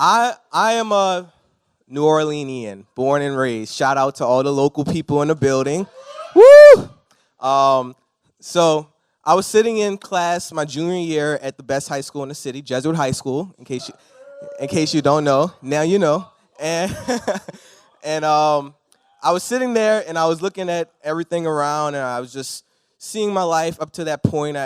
I am a New Orleanian, born and raised. Shout out to all the local people in the building. Woo! So I was sitting in class my junior year at the best high school in the city, Jesuit High School. In case you don't know, now you know. And I was sitting there and I was looking at everything around, and I was just seeing my life up to that point.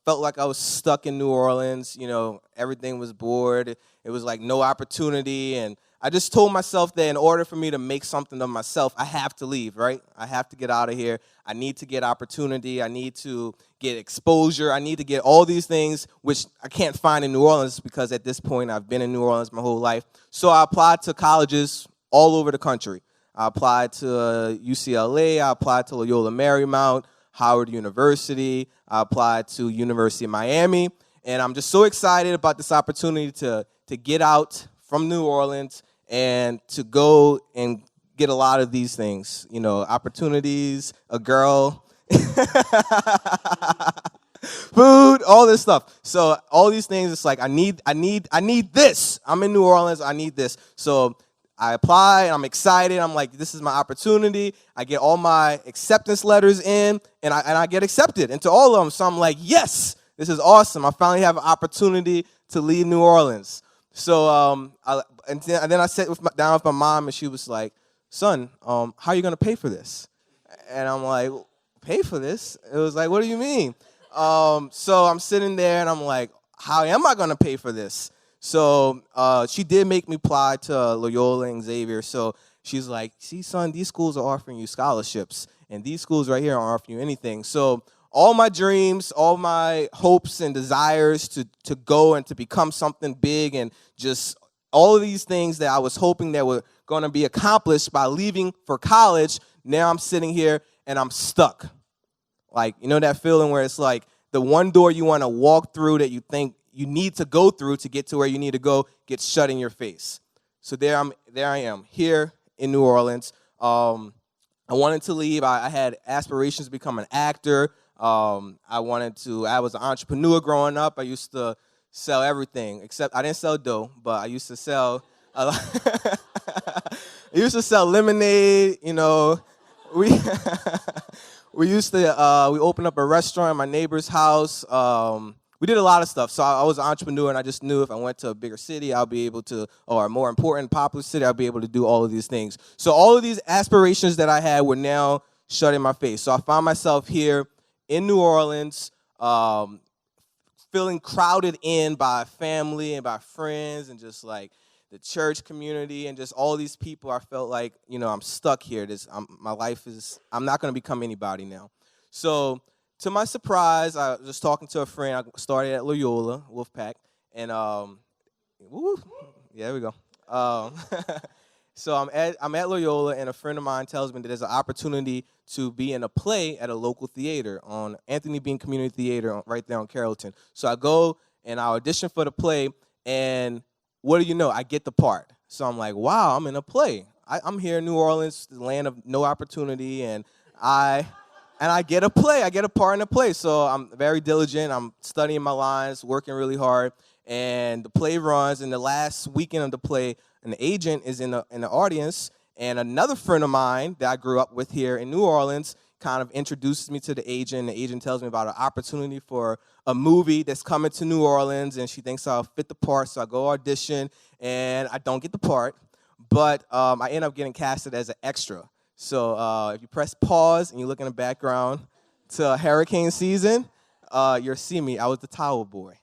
Felt like I was stuck in New Orleans. You know, everything was bored. It was like no opportunity, and I just told myself that in order for me to make something of myself, I have to leave, right? I have to get out of here. I need to get opportunity. I need to get exposure. I need to get all these things, which I can't find in New Orleans because at this point I've been in New Orleans my whole life. So I applied to colleges all over the country. I applied to UCLA. I applied to Loyola Marymount, Howard University. I applied to University of Miami. And I'm just so excited about this opportunity to get out from New Orleans and to go and get a lot of these things, you know, opportunities, a girl, food, all this stuff. So all these things, it's like I need this. I'm in New Orleans, I need this. So I apply, and I'm excited. I'm like, this is my opportunity. I get all my acceptance letters in, and I get accepted into all of them. So I'm like, yes, this is awesome. I finally have an opportunity to leave New Orleans. So then I sat down with my mom, and she was like, son, how are you going to pay for this? And I'm like, pay for this? It was like, what do you mean? So I'm sitting there, and I'm like, how am I going to pay for this? So she did make me apply to Loyola and Xavier. So she's like, see, son, these schools are offering you scholarships, and these schools right here aren't offering you anything. So all my dreams, all my hopes and desires to go and to become something big, and just all of these things that I was hoping that were going to be accomplished by leaving for college, now I'm sitting here and I'm stuck. Like, you know that feeling where it's like the one door you want to walk through that you think you need to go through to get to where you need to go gets shut in your face. So there I am, here in New Orleans. I wanted to leave. I had aspirations to become an actor. I was an entrepreneur growing up. I used to sell everything, except I didn't sell dough, but I used to sell I used to sell lemonade, you know. We we opened up a restaurant at my neighbor's house. We did a lot of stuff. So I was an entrepreneur, and I just knew if I went to a bigger city, I'll be able to, or a more important, popular city, I'll be able to do all of these things. So all of these aspirations that I had were now shut in my face. So I found myself here in New Orleans, feeling crowded in by family and by friends and just like the church community and just all these people. I felt like, you know, I'm stuck here. I'm not going to become anybody now. So to my surprise, I was just talking to a friend. I started at Loyola, Wolfpack, and there we go. So I'm at Loyola, and a friend of mine tells me that there's an opportunity to be in a play at a local theater on Anthony Bean Community Theater right there on Carrollton. So I go and I audition for the play, and what do you know? I get the part. So I'm like, wow, I'm in a play. I'm here in New Orleans, the land of no opportunity, and I get a play. I get a part in a play. So I'm very diligent. I'm studying my lines, working really hard, and the play runs. And the last weekend of the play, an agent is in the audience, and another friend of mine that I grew up with here in New Orleans kind of introduces me to the agent. The agent tells me about an opportunity for a movie that's coming to New Orleans, and she thinks I'll fit the part. So I go audition, and I don't get the part, but I end up getting casted as an extra. So if you press pause and you look in the background to hurricane season, you'll see me. I was the towel boy.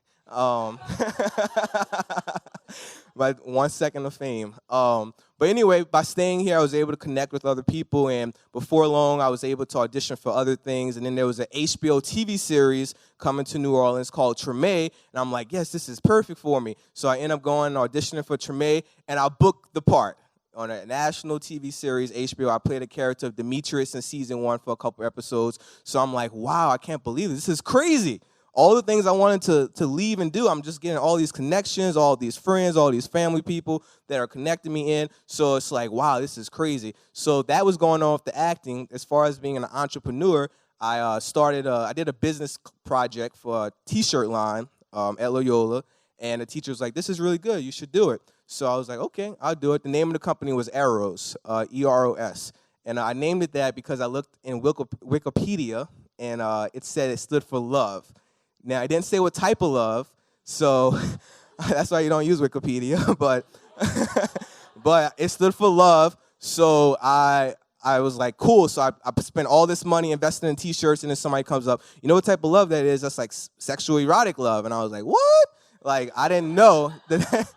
Like 1 second of fame. But anyway, by staying here, I was able to connect with other people, and before long, I was able to audition for other things. And then there was an HBO TV series coming to New Orleans called Treme, and I'm like, yes, this is perfect for me. So I end up going and auditioning for Treme, and I booked the part. On a national TV series, HBO, I played a character of Demetrius in season 1 for a couple episodes. So I'm like, wow, I can't believe this. This is crazy. All the things I wanted to leave and do, I'm just getting all these connections, all these friends, all these family people that are connecting me in. So it's like, wow, this is crazy. So that was going on with the acting. As far as being an entrepreneur, I did a business project for a T-shirt line at Loyola. And the teacher was like, this is really good. You should do it. So I was like, okay, I'll do it. The name of the company was Eros, E-R-O-S. And I named it that because I looked in Wikipedia, and it said it stood for love. Now, it didn't say what type of love, so that's why you don't use Wikipedia, but but it stood for love. So I was like, cool. So I spent all this money investing in T-shirts, and then somebody comes up, you know what type of love that is? That's like sexual erotic love. And I was like, what? Like, I didn't know that.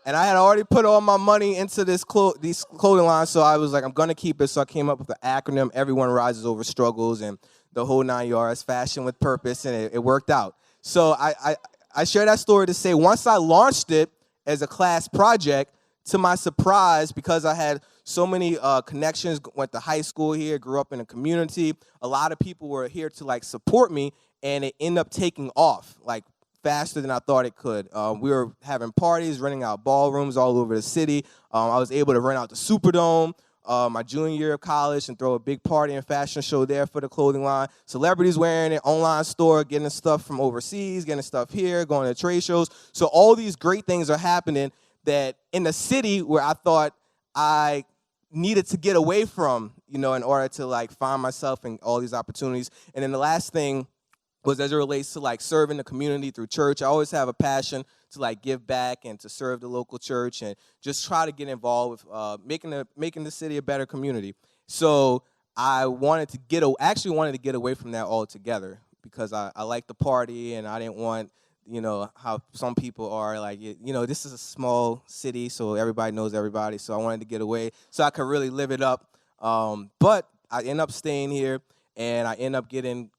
And I had already put all my money into these clothing lines, so I was like, I'm going to keep it. So I came up with the acronym, Everyone Rises Over Struggles, and the whole 9 yards, fashion with purpose, and it worked out. So I share that story to say once I launched it as a class project, to my surprise, because I had so many connections, went to high school here, grew up in a community, a lot of people were here to like support me, and it ended up taking off like faster than I thought it could. We were having parties, renting out ballrooms all over the city. I was able to rent out the Superdome my junior year of college and throw a big party and fashion show there for the clothing line. Celebrities wearing it, online store, getting stuff from overseas, getting stuff here, going to trade shows. So all these great things are happening that in the city where I thought I needed to get away from, in order to like find myself in all these opportunities. And then the last thing was as it relates to like serving the community through church. I always have a passion to like give back and to serve the local church and just try to get involved with making the city a better community. So I actually wanted to get away from that altogether because I like the party and I didn't want, how some people are like, this is a small city, so everybody knows everybody. So I wanted to get away so I could really live it up. But I end up staying here and I end up getting,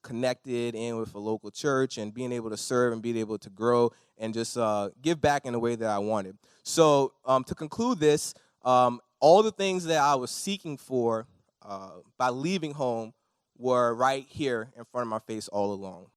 connected in with a local church and being able to serve and being able to grow and just give back in the way that I wanted. So to conclude this, all the things that I was seeking for by leaving home were right here in front of my face all along.